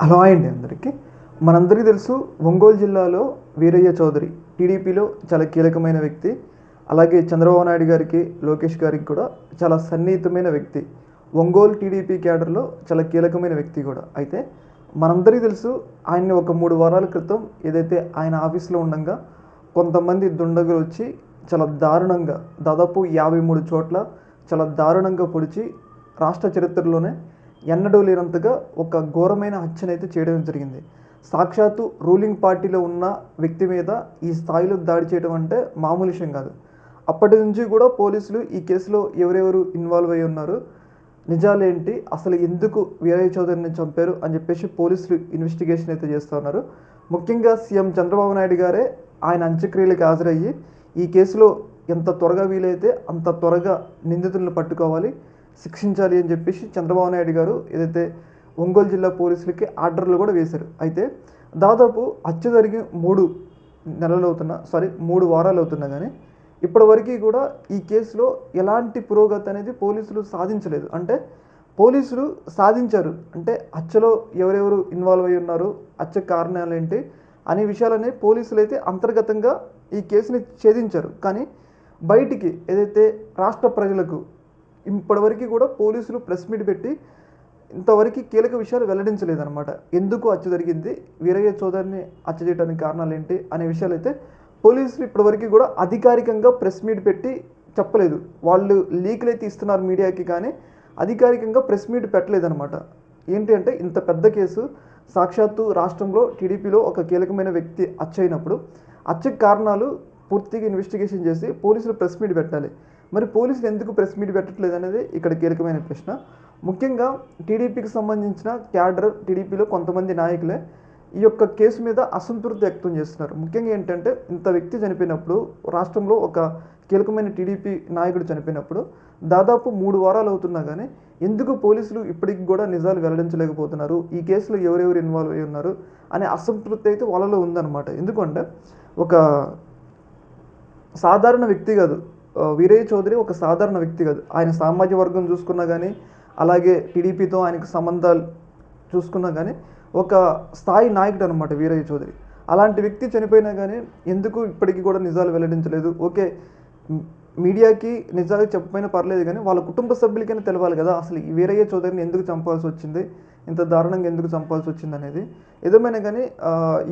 Hello అండి అందరికీ. మనందరికీ తెలుసు ఒంగోలు జిల్లాలో వీరయ్య చౌదరి టీడీపీలో చాలా కీలకమైన వ్యక్తి. అలాగే చంద్రబాబు నాయుడు గారికి, లోకేష్ గారికి కూడా చాలా సన్నిహితమైన వ్యక్తి. ఒంగోలు టీడీపీ క్యాడర్లో చాలా కీలకమైన వ్యక్తి కూడా. అయితే మనందరికీ తెలుసు ఆయన్ని ఒక 3 వారాల క్రితం ఏదైతే ఆయన ఆఫీస్లో ఉండగా కొంతమంది దుండగులు వచ్చి చాలా దారుణంగా దాదాపు 53 చోట్ల చాలా దారుణంగా పొడిచి రాష్ట్ర చరిత్రలోనే ఎన్నడూ లేనంతగా ఒక ఘోరమైన హత్యనైతే చేయడం జరిగింది. సాక్షాత్తు రూలింగ్ పార్టీలో ఉన్న వ్యక్తి మీద ఈ స్థాయిలో దాడి చేయడం అంటే మామూలు విషయం కాదు. అప్పటి నుంచి కూడా పోలీసులు ఈ కేసులో ఎవరెవరు ఇన్వాల్వ్ అయి ఉన్నారు, నిజాలేంటి, అసలు ఎందుకు వీరయ్య చౌదరిని చంపారు అని చెప్పేసి పోలీసులు ఇన్వెస్టిగేషన్ అయితే చేస్తూ ఉన్నారు. ముఖ్యంగా సీఎం చంద్రబాబు నాయుడు గారే ఆయన అంత్యక్రియలకు హాజరయ్యి ఈ కేసులో ఎంత త్వరగా వీలైతే అంత త్వరగా నిందితులను పట్టుకోవాలి, శిక్షించాలి అని చెప్పేసి చంద్రబాబు నాయుడు గారు ఏదైతే ఒంగోలు జిల్లా పోలీసులకి ఆర్డర్లు కూడా వేశారు. అయితే దాదాపు హత్య జరిగి 3 వారాలు అవుతున్నా కానీ ఇప్పటివరకు కూడా ఈ కేసులో ఎలాంటి పురోగతి అనేది పోలీసులు సాధించలేదు. అంటే పోలీసులు సాధించారు అంటే హత్యలో ఎవరెవరు ఇన్వాల్వ్ అయి ఉన్నారు, హత్య కారణాలు ఏంటి అనే విషయాలనే పోలీసులు అయితే అంతర్గతంగా ఈ కేసుని ఛేదించారు. కానీ బయటికి ఏదైతే రాష్ట్ర ప్రజలకు ఇప్పటివరకు కూడా పోలీసులు ప్రెస్ మీట్ పెట్టి ఇంతవరకు కీలక విషయాలు వెల్లడించలేదన్నమాట. ఎందుకు హత్య జరిగింది, వీరయ్య చౌదరిని హత్య చేయడానికి కారణాలు ఏంటి అనే విషయాలు అయితే పోలీసులు ఇప్పటివరకు కూడా అధికారికంగా ప్రెస్ మీట్ పెట్టి చెప్పలేదు. వాళ్ళు లీకులు అయితే ఇస్తున్నారు మీడియాకి, కానీ అధికారికంగా ప్రెస్ మీట్ పెట్టలేదన్నమాట. ఏంటి అంటే ఇంత పెద్ద కేసు, సాక్షాత్తు రాష్ట్రంలో టీడీపీలో ఒక కీలకమైన వ్యక్తి హత్య అయినప్పుడు హత్యకు కారణాలు పూర్తిగా ఇన్వెస్టిగేషన్ చేసి పోలీసులు ప్రెస్ మీట్ పెట్టాలి. మరి పోలీసులు ఎందుకు ప్రెస్ మీట్ పెట్టట్లేదు అనేది ఇక్కడ కీలకమైన ప్రశ్న. ముఖ్యంగా టీడీపీకి సంబంధించిన క్యాడర్, టీడీపీలో కొంతమంది నాయకులే ఈ యొక్క కేసు మీద అసంతృప్తి వ్యక్తం చేస్తున్నారు. ముఖ్యంగా ఏంటంటే ఇంత వ్యక్తి చనిపోయినప్పుడు, రాష్ట్రంలో ఒక కీలకమైన టీడీపీ నాయకుడు చనిపోయినప్పుడు దాదాపు 3 వారాలు అవుతున్నా కానీ ఎందుకు పోలీసులు ఇప్పటికి కూడా నిజాలు వెల్లడించలేకపోతున్నారు, ఈ కేసులో ఎవరెవరు ఇన్వాల్వ్ అయి ఉన్నారు అనే అసంతృప్తి అయితే వాళ్ళలో ఉందన్నమాట. ఎందుకంటే ఒక సాధారణ వ్యక్తి కాదు, వీరయ్య చౌదరి ఒక సాధారణ వ్యక్తి కాదు. ఆయన సామాజిక వర్గం చూసుకున్నా కానీ, అలాగే టీడీపీతో ఆయనకు సంబంధాలు చూసుకున్నా కానీ ఒక స్థాయి నాయకుడు అనమాట వీరయ్య చౌదరి. అలాంటి వ్యక్తి చనిపోయినా కానీ ఎందుకు ఇప్పటికీ కూడా నిజాలు వెల్లడించలేదు? ఓకే, మీడియాకి నిజాలు చెప్పకపోయినా పర్లేదు, కానీ వాళ్ళ కుటుంబ సభ్యులకైనా తెలవాలి కదా అసలు ఈ వీరయ్య చౌదరిని ఎందుకు చంపాల్సి వచ్చింది, ఇంత దారుణంగా ఎందుకు చంపాల్సి వచ్చింది అనేది. ఏదేమైనా కానీ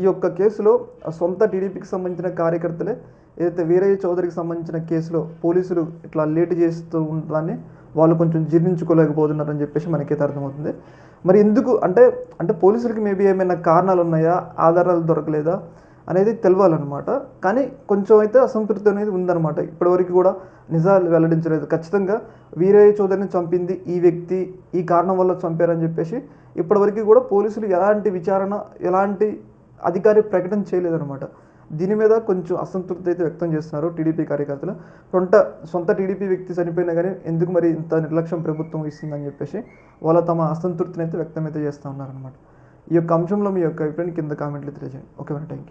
ఈ యొక్క కేసులో సొంత టీడీపీకి సంబంధించిన కార్యకర్తలే ఏదైతే వీరయ్య చౌదరికి సంబంధించిన కేసులో పోలీసులు ఇట్లా లేట్ చేస్తూ ఉండడాన్ని వాళ్ళు కొంచెం జీర్ణించుకోలేకపోతున్నారని చెప్పేసి మనకైతే అర్థమవుతుంది. మరి ఎందుకు అంటే అంటే పోలీసులకి మేబీ ఏమైనా కారణాలు ఉన్నాయా, ఆధారాలు దొరకలేదా అనేది తెలవాలన్నమాట. కానీ కొంచెం అయితే అసంతృప్తి అనేది ఉందన్నమాట. ఇప్పటివరకు కూడా నిజాలు వెల్లడించలేదు. ఖచ్చితంగా వీరయ్య చౌదరిని చంపింది ఈ వ్యక్తి, ఈ కారణం వల్ల చంపారని చెప్పేసి ఇప్పటివరకు కూడా పోలీసులు ఎలాంటి విచారణ, ఎలాంటి అధికారిక ప్రకటన చేయలేదన్నమాట. దీని మీద కొంచెం అసంతృప్తి అయితే వ్యక్తం చేస్తున్నారు టీడీపీ కార్యకర్తలు. సొంత టీడీపీ వ్యక్తి చనిపోయినా కానీ ఎందుకు మరి ఇంత నిర్లక్ష్యం ప్రభుత్వం ఇస్తుందని చెప్పేసి వాళ్ళు తమ అసంతృప్తిని అయితే వ్యక్తం అయితే చేస్తూ ఉన్నారనమాట. ఈ యొక్క అంశంలో మీ యొక్క అభిప్రాయాన్ని కింద కామెంట్లు తెలియజేయండి. Okay, thank you.